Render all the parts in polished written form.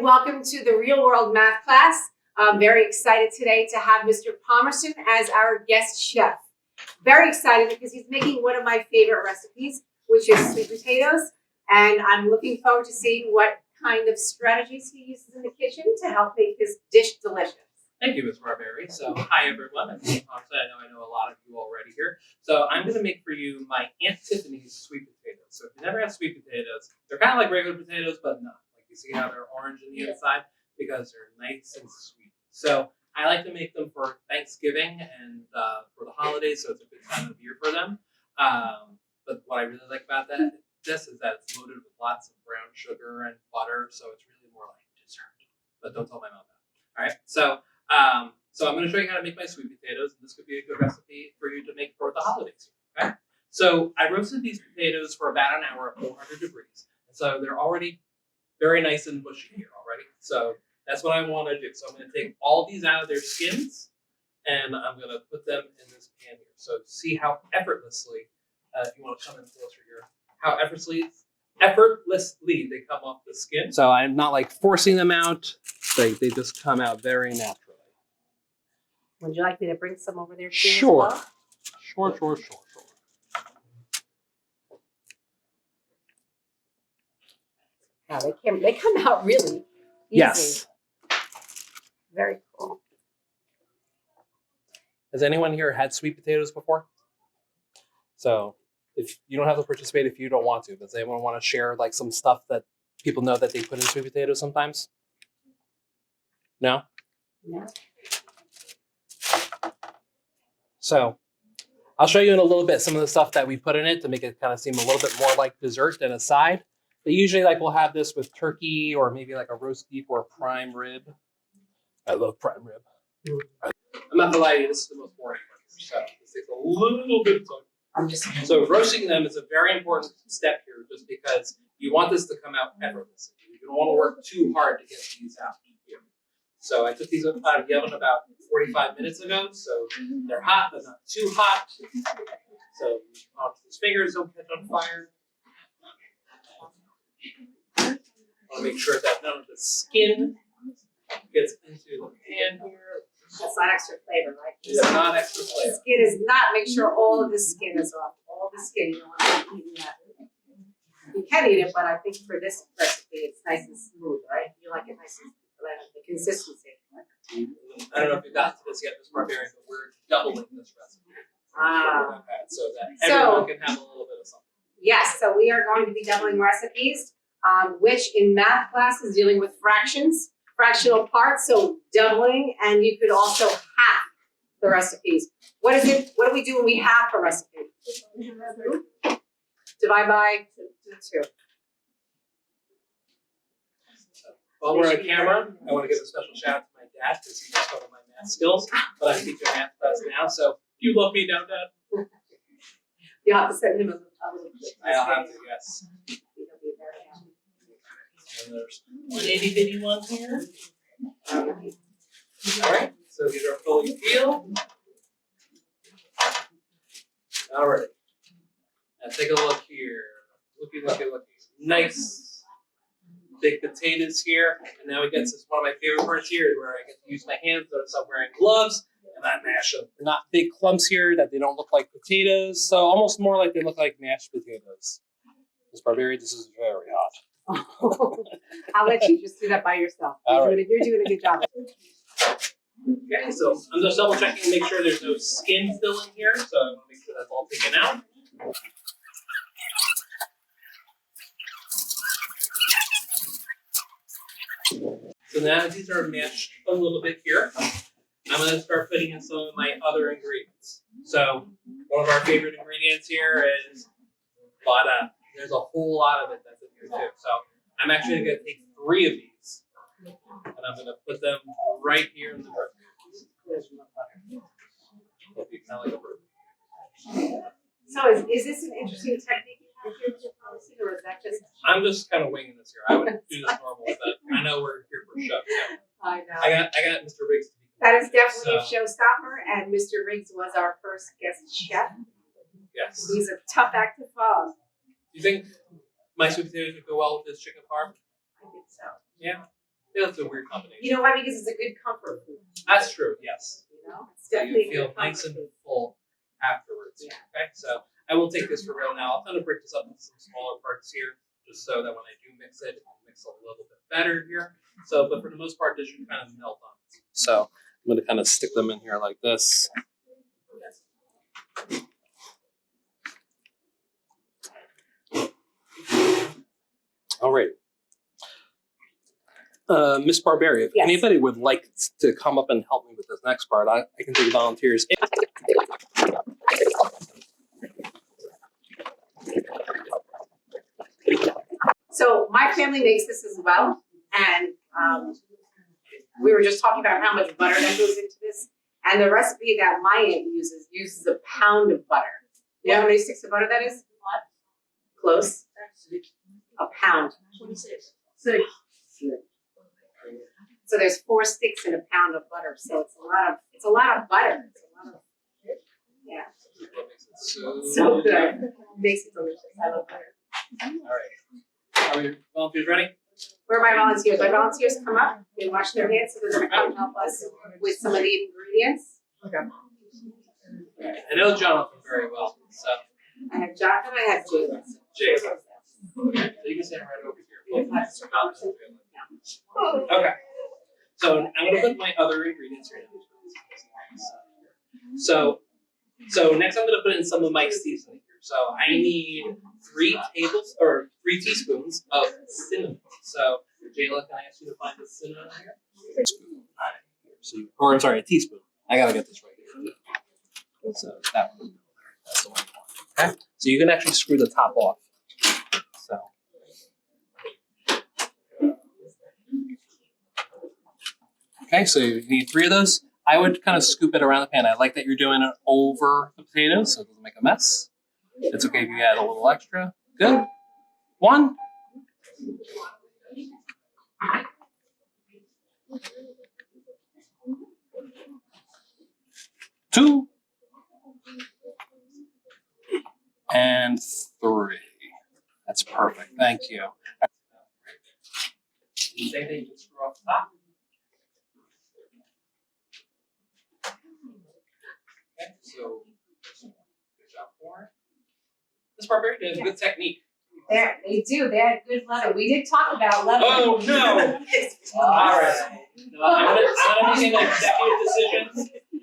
welcome to the Real World Math class. I'm very excited today to have Mr. Palmerson as our guest chef. Very excited because he's making one of my favorite recipes, which is sweet potatoes. And I'm looking forward to seeing what kind of strategies he uses in the kitchen to help make his dish delicious. Thank you, Ms. Barberry. So, hi everyone. I'm Mr. Palmerson. I know a lot of you already here. So, I'm going to make for you my Aunt Tiffany's sweet potatoes. So, if you never had sweet potatoes, they're kind of like regular potatoes, but not. Like you see how they're orange on the inside because they're nice and sweet. So, I like to make them for Thanksgiving and for the holidays, so it's a good time of year for them. But what I really like about this is that it's loaded with lots of brown sugar and butter, so it's really more like dessert. But don't tell my mom that. All right, so I'm going to show you how to make my sweet potatoes, and this could be a good recipe for you to make for the holidays. Okay, so I roasted these potatoes for about an hour at 400 degrees, and so they're already very nice and mushy here already. So that's what I want to do. So I'm going to take all these out of their skins, and I'm going to put them in this pan here. So see how effortlessly, if you want to come in closer here, how effortlessly they come off the skin. So I'm not like forcing them out. They just come out very naturally. Would you like me to bring some over there too? Sure. As well? Sure. Now they come out really easy. Yes. Very cool. Has anyone here had sweet potatoes before? So if you don't have to participate if you don't want to, does anyone want to share like some stuff that people know that they put in sweet potatoes sometimes? No? No. So I'll show you in a little bit some of the stuff that we put in it to make it kind of seem a little bit more like dessert than a side. But usually like we'll have this with turkey or maybe like a roast beef or a prime rib. I love prime rib. I'm not gonna lie to you, this is the most boring part. So this takes a little bit of time. So roasting them is a very important step here just because you want this to come out effortlessly. You don't want to work too hard to get these out. So I took these out of the oven about 45 minutes ago. So they're hot, but not too hot. So his fingers don't catch on fire. I want to make sure that none of the skin gets into the pan here. That's not extra flavor, right? It's not extra flavor. Skin is not, make sure all of the skin is off. All the skin, you don't want to be eating that. You can eat it, but I think for this recipe, it's nice and smooth, right? You like it nice and the consistency. I don't know if you got to this yet, Ms. Barbarian, but we're doubling this recipe. So that everyone can have a little bit of something. Yes, so we are going to be doubling recipes, which in math class is dealing with fractions, fractional parts, so doubling, and you could also half the recipes. What is it? What do we do when we half a recipe? Divide by 2. While we're on camera, I want to give a special shout out to my dad because he knows some of my math skills, but I'm teaching math class now, so do you love me now, Dad? You'll have to send him a little clip. I'll have to, yes. And there's one itty bitty one here. All right, so these are fully peeled. All right. Now take a look here. Looky. Nice big potatoes here. And now we get to one of my favorite parts here where I get to use my hands, notice I'm wearing gloves, and I mash them. They're not big clumps here that they don't look like potatoes, so almost more like they look like mashed potatoes. Ms. Barbarian, this is very hot. I'll let you just do that by yourself. You're doing a good job. Okay, so I'm just double checking to make sure there's no skin still in here, so I want to make sure that's all taken out. So now these are mashed a little bit here. I'm going to start putting in some of my other ingredients. So one of our favorite ingredients here is butter. There's a whole lot of it that's in here too. So I'm actually going to take 3 of these, and I'm going to put them right here in the bird. So is this an interesting technique you have here with your policy, or is that just? I'm just kind of winging this here. I would do this normal, but I know we're here for show. So I know. I got Mr. Riggs to be. That is definitely a showstopper, and Mr. Riggs was our first guest chef. Yes. He's a tough act to follow. Do you think my sweet potatoes would go well with this chicken parm? I think so. Yeah. It's a weird combination. You know why? Because it's a good comfort food. That's true. Yes. You know, it's So definitely you a feel good nice comfort and food. full afterwards. Yeah. Okay. So I will take this for real now. I'll kind of break this up into some smaller parts here, just so that when I do mix it, it'll mix a little bit better here. So, but for the most part, this should kind of melt on it. So I'm going to kind of stick them in here like this. All right. Miss Barberia, if Yes. anybody would like to come up and help me with this next part, I can take volunteers. So my family makes this as well, and we were just talking about how much butter that goes into this. And the recipe that my aunt uses a pound of butter. You know how many sticks of butter that is? Close. A pound. 26. So there's 4 sticks in a pound of butter. So it's a lot of butter. It's a lot of, yeah. So good. Makes it delicious. I love butter. All right. Are we volunteers ready? Where are my volunteers? My volunteers come up, they wash their hands, so they're gonna come help us with some of the ingredients. I know Jonathan very well, so I have Jonathan, I have Jayla. Jay. So you can stand right over here. Okay. So I'm gonna put my other ingredients here. So next I'm gonna put in some of my seasoning here. So I need 3 teaspoons of cinnamon. So Jayla, can I ask you to find the cinnamon here? Or I'm sorry, a teaspoon. I gotta get this right here. So that one. That's the one I want. Okay. So you can actually screw the top off. So. Okay, so you need 3 of those. I would kind of scoop it around the pan. I like that you're doing it over the potatoes so it doesn't make a mess. It's okay if you add a little extra. Good. 1. 2. And 3. That's perfect. Thank you. Same thing, you can screw off the top. Okay, so good job, Warren. This barbarian has good technique. They do, they had good leather. We did talk about leather. Oh no! All right. No, I'm gonna make an executive decision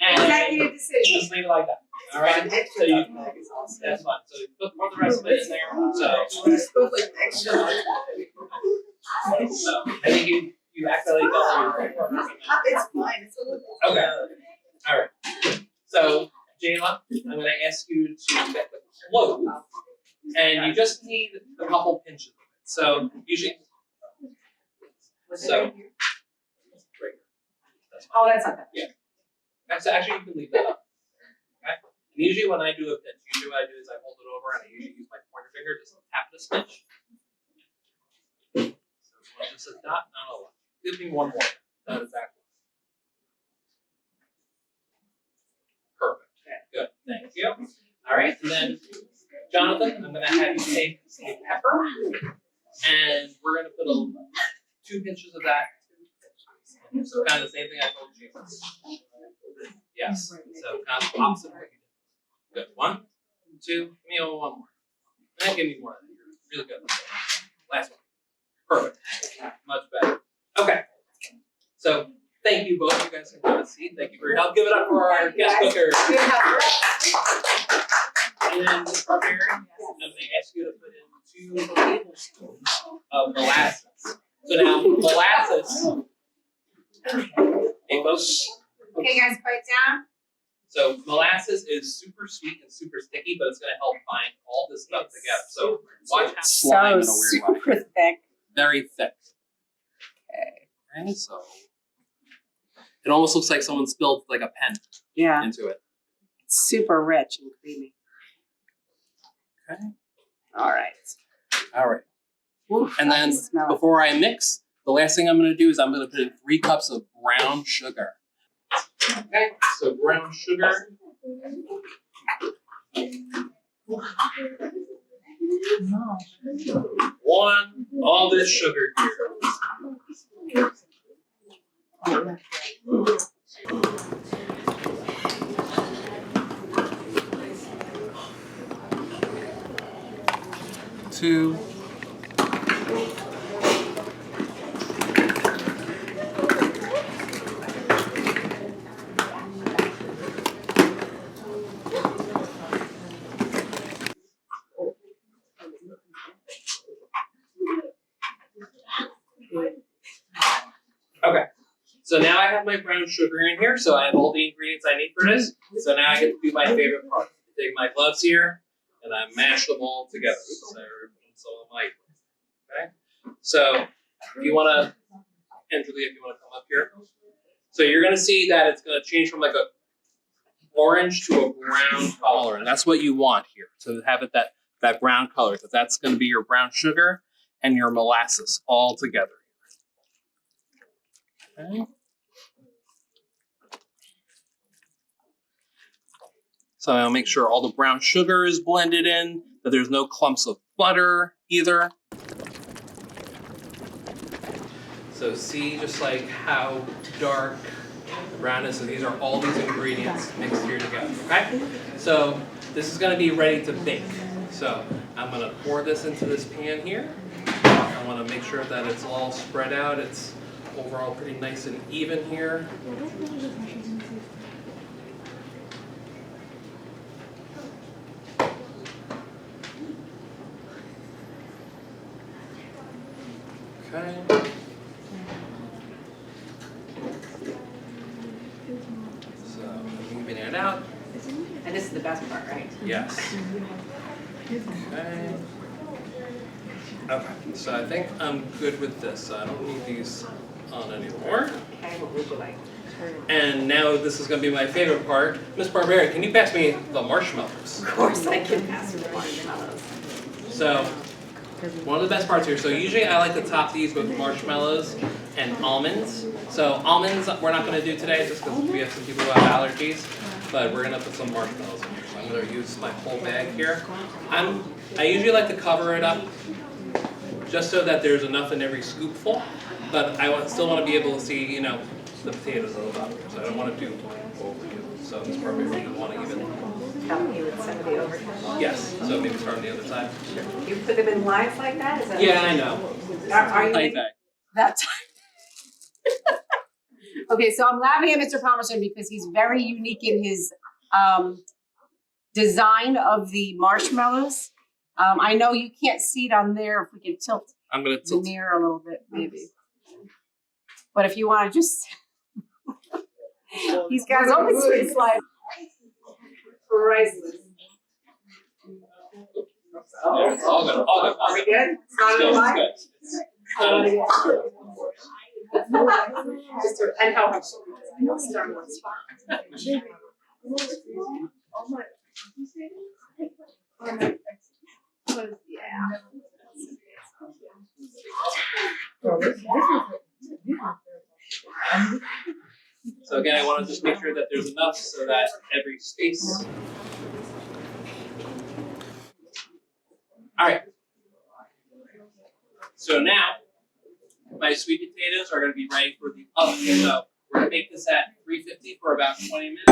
and Executive decision. just leave it like that. All right. So you, that's fine. So you put the rest of it in there. So I think you accidentally fell on your It's fine. It's a little Okay. All right. So Jayla, I'm gonna ask you to get the clove, and you just need a couple pinches of it. So usually. So. Right. That's fine. Oh, that's not that. Yeah. So actually, you can leave that up. Okay. And usually, when I do a pinch, usually what I do is I hold it over and I usually use my pointer finger just to tap this pinch. So just a dot, not a lot. Give me one more. That is that one. Perfect. Okay, good. Thank you. All right, and then Jonathan, I'm going to have you take a pepper, and we're going to put 2 pinches of that. So kind of the same thing I told you. Yes. So kind of opposite of what you did. Good. 1, 2. Give me one more. And give me more. You're really good. Last one. Perfect. Much better. Okay. So thank you both. You guys can have a seat. Thank you for your help. Give it up for our guest cooker. Good help. And then this barbarian, I'm going to ask you to put in 2 tablespoons of molasses. So now molasses. Hey folks. Okay, guys, quiet down. So molasses is super sweet and super sticky, but it's going to help bind all this stuff together. So watch how slime in a weird way. Thick. Very thick. Okay. So it almost looks like someone spilled like a pen into it. It's super rich and creamy. Okay. All right. All right. Ooh, And then smell it. before I mix, the last thing I'm going to do is I'm going to put in 3 cups of brown sugar. Okay. So brown sugar. All this sugar here. Two. Okay, so now I have my brown sugar in here, so I have all the ingredients I need for this. So now I get to do my favorite part. Take my gloves here, and I mash them all together. Oops, I removed some of my. Okay, so if you want to, Angelia, if you want to come up here. So you're going to see that it's going to change from like a orange to a brown color, and that's what you want here. So have it that brown color, because that's going to be your brown sugar and your molasses all together. Okay. So I'll make sure all the brown sugar is blended in, that there's no clumps of butter either. So see just like how dark the brown is. So these are all these ingredients mixed here together, okay? So this is gonna be ready to bake. So I'm gonna pour this into this pan here. I wanna make sure that it's all spread out. It's overall pretty nice and even here. Okay. So I'm moving it out. And this is the best part, right? Yes. Okay. Okay. So I think I'm good with this. So I don't need these on anymore. Okay, what would you like? And now this is going to be my favorite part. Miss Barbarian, can you pass me the marshmallows? Of course I can pass you the marshmallows. So one of the best parts here. So usually I like to top these with marshmallows and almonds. So almonds we're not going to do today just because we have some people who have allergies. But we're going to put some marshmallows in here. So I'm going to use my whole bag here. I usually like to cover it up just so that there's enough in every scoopful. But I still want to be able to see, you know, the potatoes a little bit. So I don't want to do overkill. So this part maybe you want to even. Help you with some of the overtime. Yes. So maybe start on the other side. You put them in lines like that? Is that Yeah, I know. Are you Like that. that time? Okay, so I'm laughing at Mr. Palmerson because he's very unique in his design of the marshmallows. I know you can't see it on there. If we can tilt I'm going to the tilt. mirror a little bit, maybe. But if you want to just, these guys always taste like priceless. All good. All good. All Are we good. good? It's not in line? It's good. And how much? Start with spot. Yeah. So again, I want to just make sure that there's enough so that every space. All right. So now, my sweet potatoes are going to be ready for the oven. So we're going to make this at 350 for about 20 minutes.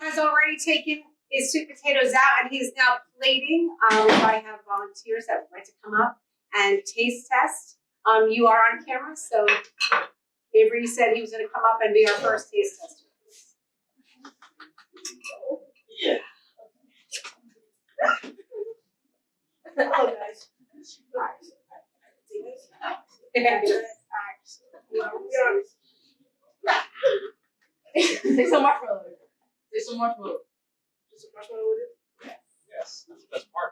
Has already taken his sweet potatoes out and he's now plating. I have volunteers that would like to come up and taste test. You are on camera, so Avery said he was going to come up and be our first taste tester. Yeah. Oh, guys. Take some marshmallow. Take some marshmallow. Just some marshmallow with it? Yes, that's the best part.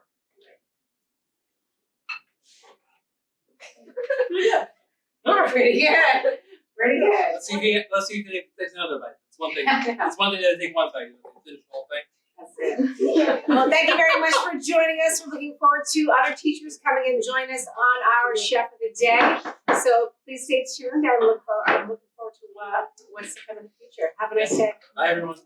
Yeah. All right. Pretty good. Pretty good. Let's see if he takes another bite. It's one thing. It's one thing to take one bite. Finish the whole thing. That's it. Well, thank you very much for joining us. We're looking forward to other teachers coming and join us on our Chef of the Day. So please stay tuned. I'm looking forward to what's to come in the future. Have a nice day. Bye, everyone.